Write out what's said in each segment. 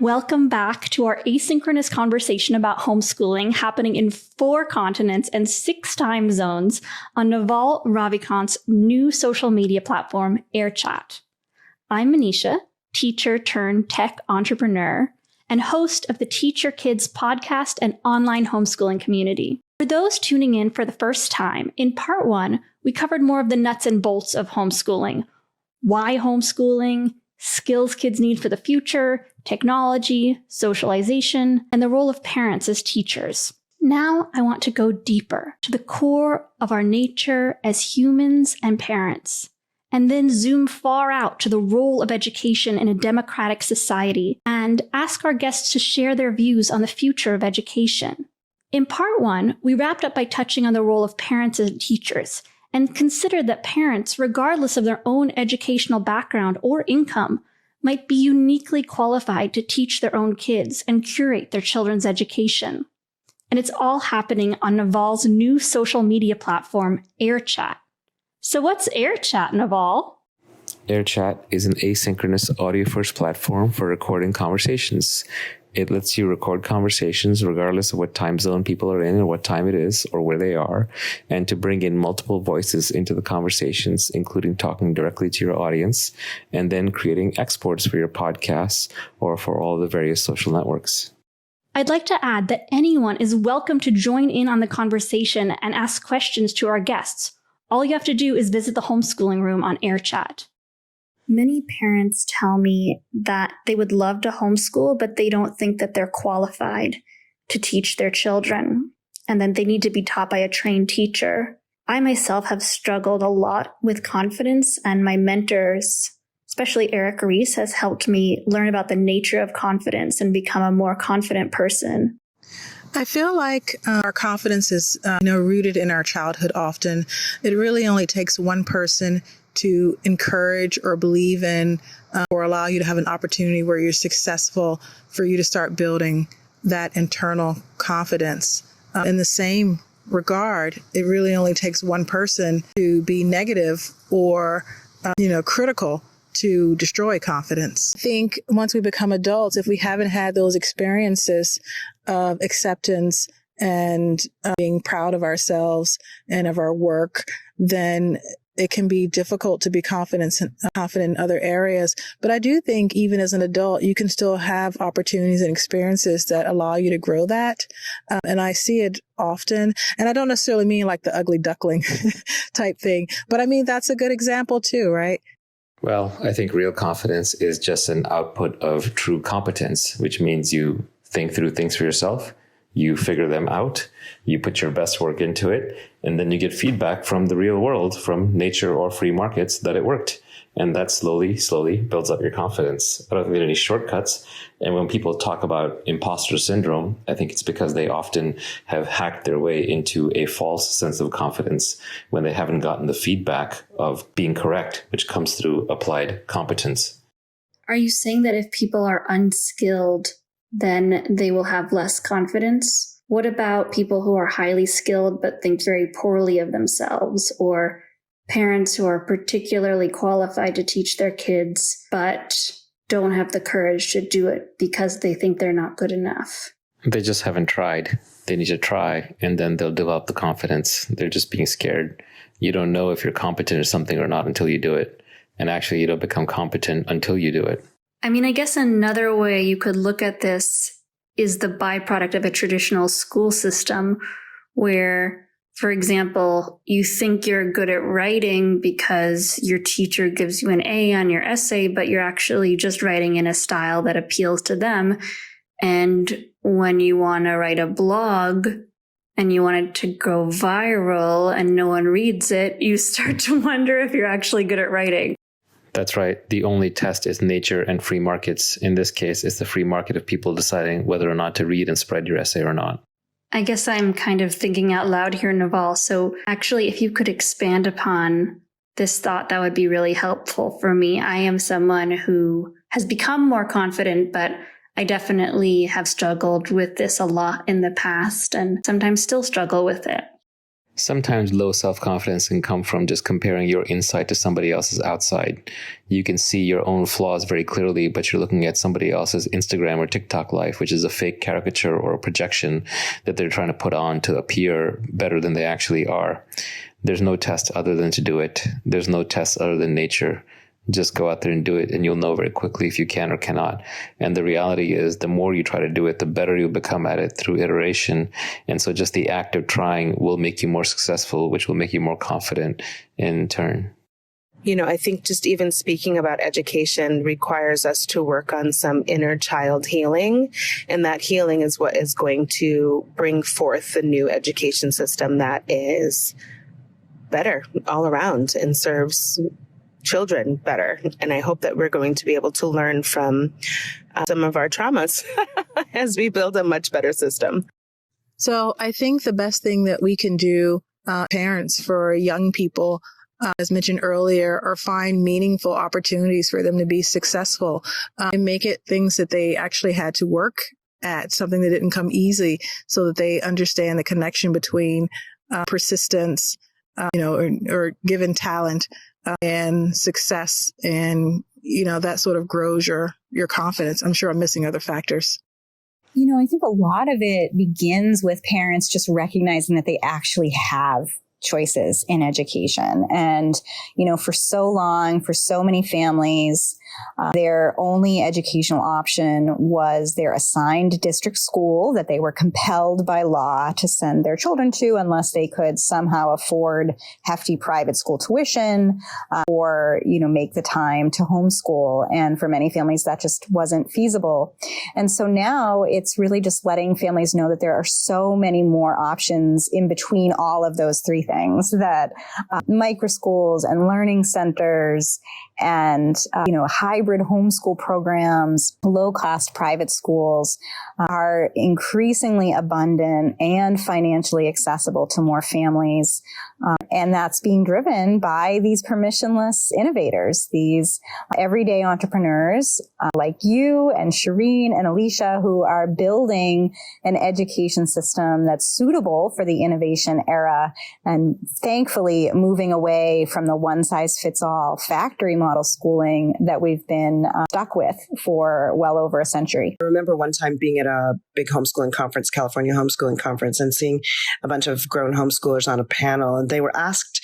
Welcome back to our asynchronous conversation about homeschooling happening in 4 continents and 6 time zones on Naval Ravikant's new social media platform, AirChat. I'm Manisha, teacher turned tech entrepreneur, and host of the Teach Your Kids podcast and online homeschooling community. For those tuning in for the first time, in part 1, we covered more of the nuts and bolts of homeschooling. Why homeschooling, skills kids need for the future, technology, socialization, and the role of parents as teachers. Now I want to go deeper to the core of our nature as humans and parents, and then zoom far out to the role of education in a democratic society and ask our guests to share their views on the future of education. In part 1, we wrapped up by touching on the role of parents as teachers and considered that parents, regardless of their own educational background or income, might be uniquely qualified to teach their own kids and curate their children's education. And it's all happening on Naval's new social media platform, AirChat. So what's AirChat, Naval? AirChat is an asynchronous audio-first platform for recording conversations. It lets you record conversations regardless of what time zone people are in or what time it is or where they are, and to bring in multiple voices into the conversations, including talking directly to your audience, and then creating exports for your podcasts or for all the various social networks. I'd like to add that anyone is welcome to join in on the conversation and ask questions to our guests. All you have to do is visit the homeschooling room on AirChat. Many parents tell me that they would love to homeschool, but they don't think that they're qualified to teach their children, and then they need to be taught by a trained teacher. I myself have struggled a lot with confidence, and my mentors, especially Eric Reese, has helped me learn about the nature of confidence and become a more confident person. I feel like our confidence is rooted in our childhood often. It really only takes one person to encourage or believe in or allow you to have an opportunity where you're successful for you to start building that internal confidence. In the same regard, it really only takes one person to be negative or, critical to destroy confidence. I think once we become adults, if we haven't had those experiences of acceptance and being proud of ourselves and of our work, then it can be difficult to be confident in other areas. But I do think even as an adult, you can still have opportunities and experiences that allow you to grow that. And I see it often. And I don't necessarily mean like the ugly duckling type thing, but I mean, that's a good example too, right? Well, I think real confidence is just an output of true competence, which means you think through things for yourself. You figure them out, you put your best work into it, and then you get feedback from the real world, from nature or free markets, that it worked. And that slowly builds up your confidence. I don't think there are any shortcuts. And when people talk about imposter syndrome, I think it's because they often have hacked their way into a false sense of confidence when they haven't gotten the feedback of being correct, which comes through applied competence. Are you saying that if people are unskilled, then they will have less confidence? What about people who are highly skilled but think very poorly of themselves, or parents who are particularly qualified to teach their kids but don't have the courage to do it because they think they're not good enough? They just haven't tried. They need to try, and then they'll develop the confidence. They're just being scared. You don't know if you're competent at something or not until you do it. And actually, you don't become competent until you do it. I mean, I guess another way you could look at this is the byproduct of a traditional school system where, for example, you think you're good at writing because your teacher gives you an A on your essay, but you're actually just writing in a style that appeals to them. And when you want to write a blog and you want it to go viral and no one reads it, you start to wonder if you're actually good at writing. That's right. The only test is nature and free markets. In this case, it's the free market of people deciding whether or not to read and spread your essay or not. I guess I'm kind of thinking out loud here, Naval. So actually, if you could expand upon this thought, that would be really helpful for me. I am someone who has become more confident, but I definitely have struggled with this a lot in the past and sometimes still struggle with it. Sometimes low self-confidence can come from just comparing your inside to somebody else's outside. You can see your own flaws very clearly, but you're looking at somebody else's Instagram or TikTok life, which is a fake caricature or a projection that they're trying to put on to appear better than they actually are. There's no test other than to do it. There's no test other than nature. Just go out there and do it, and you'll know very quickly if you can or cannot. And the reality is, the more you try to do it, the better you'll become at it through iteration. And so just the act of trying will make you more successful, which will make you more confident in turn. I think just even speaking about education requires us to work on some inner child healing. And that healing is what is going to bring forth the new education system that is better all around and serves children better. And I hope that we're going to be able to learn from some of our traumas as we build a much better system. So I think the best thing that we can do, parents, for young people, as mentioned earlier, are find meaningful opportunities for them to be successful, and make it things that they actually had to work at, something that didn't come easy, so that they understand the connection between persistence, or given talent, and success. And, that sort of grows your confidence. I'm sure I'm missing other factors. I think a lot of it begins with parents just recognizing that they actually have choices in education. And, for so long, for so many families, their only educational option was their assigned district school that they were compelled by law to send their children to, unless they could somehow afford hefty private school tuition, or, make the time to homeschool. And for many families, that just wasn't feasible. And so now it's really just letting families know that there are so many more options in between all of those three things, that micro schools and learning centers and, hybrid homeschool programs, low-cost private schools are increasingly abundant and financially accessible to more families. And that's being driven by these permissionless innovators, these everyday entrepreneurs like you and Shireen and Alicia, who are building an education system that's suitable for the innovation era, and thankfully moving away from the one-size-fits-all factory model schooling that we've been stuck with for well over a century. I remember one time being at a big homeschooling conference, California Homeschooling Conference, and seeing a bunch of grown homeschoolers on a panel, and they were asked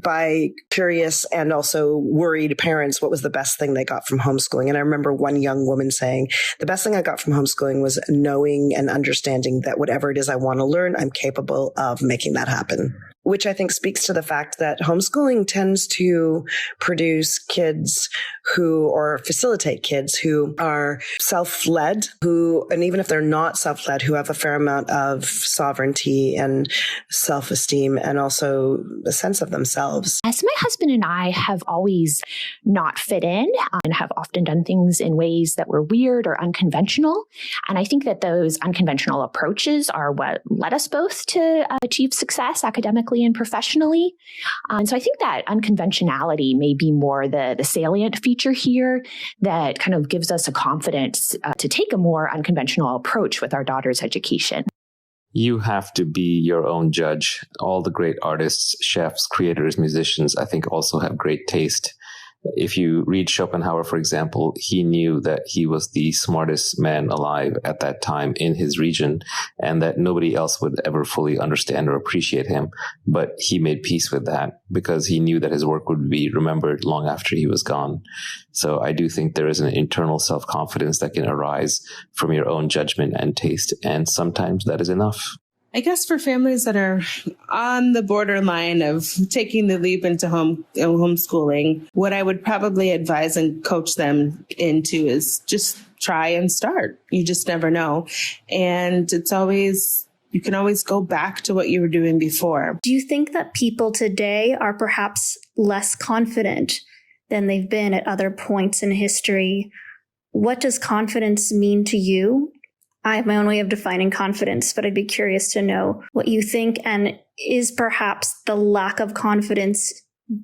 by curious and also worried parents what was the best thing they got from homeschooling. And I remember one young woman saying, the best thing I got from homeschooling was knowing and understanding that whatever it is I want to learn, I'm capable of making that happen. Which I think speaks to the fact that homeschooling tends to produce kids or facilitate kids who are self-led, and even if they're not self-led, who have a fair amount of sovereignty and self-esteem and also a sense of themselves. As my husband and I have always not fit in and have often done things in ways that were weird or unconventional. And I think that those unconventional approaches are what led us both to achieve success academically and professionally. And so I think that unconventionality may be more the salient feature here that kind of gives us a confidence to take a more unconventional approach with our daughter's education. You have to be your own judge. All the great artists, chefs, creators, musicians, I think also have great taste. If you read Schopenhauer, for example, he knew that he was the smartest man alive at that time in his region, and that nobody else would ever fully understand or appreciate him. But he made peace with that because he knew that his work would be remembered long after he was gone. So I do think there is an internal self-confidence that can arise from your own judgment and taste, and sometimes that is enough. I guess for families that are on the borderline of taking the leap into homeschooling, what I would probably advise and coach them into is just try and start. You just never know. And you can always go back to what you were doing before. Do you think that people today are perhaps less confident than they've been at other points in history? What does confidence mean to you? I have my own way of defining confidence, but I'd be curious to know what you think. And is perhaps the lack of confidence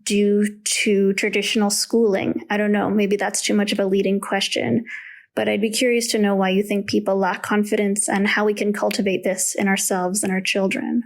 due to traditional schooling? I don't know. Maybe that's too much of a leading question, but I'd be curious to know why you think people lack confidence and how we can cultivate this in ourselves and our children.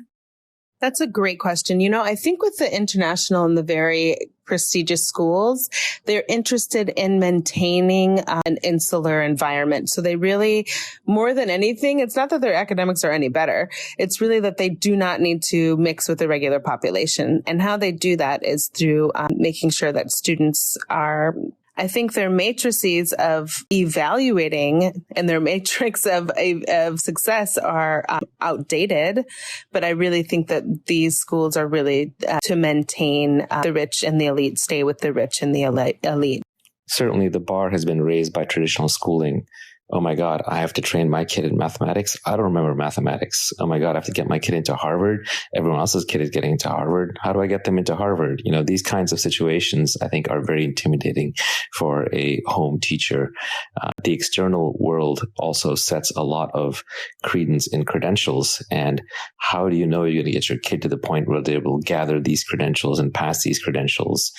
That's a great question. I think with the international and the very prestigious schools, they're interested in maintaining an insular environment. So they really, more than anything, it's not that their academics are any better. It's really that they do not need to mix with the regular population. And how they do that is through making sure that students are, I think their matrices of evaluating and their matrix of success are outdated. But I really think that these schools are really to maintain the rich and the elite, stay with the rich and the elite. Certainly the bar has been raised by traditional schooling. Oh my God, I have to train my kid in mathematics. I don't remember mathematics. Oh my God, I have to get my kid into Harvard. Everyone else's kid is getting into Harvard. How do I get them into Harvard? These kinds of situations, I think, are very intimidating for a home teacher. The external world also sets a lot of credence in credentials. And how do you know you're going to get your kid to the point where they will gather these credentials and pass these credentials?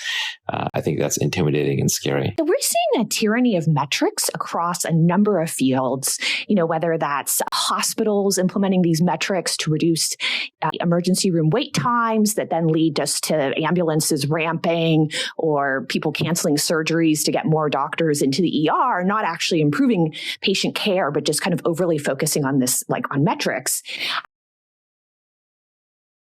I think that's intimidating and scary. So we're seeing a tyranny of metrics across a number of fields, whether that's hospitals implementing these metrics to reduce emergency room wait times that then lead us to ambulances ramping or people canceling surgeries to get more doctors into the ER, not actually improving patient care, but just kind of overly focusing on this, like on metrics.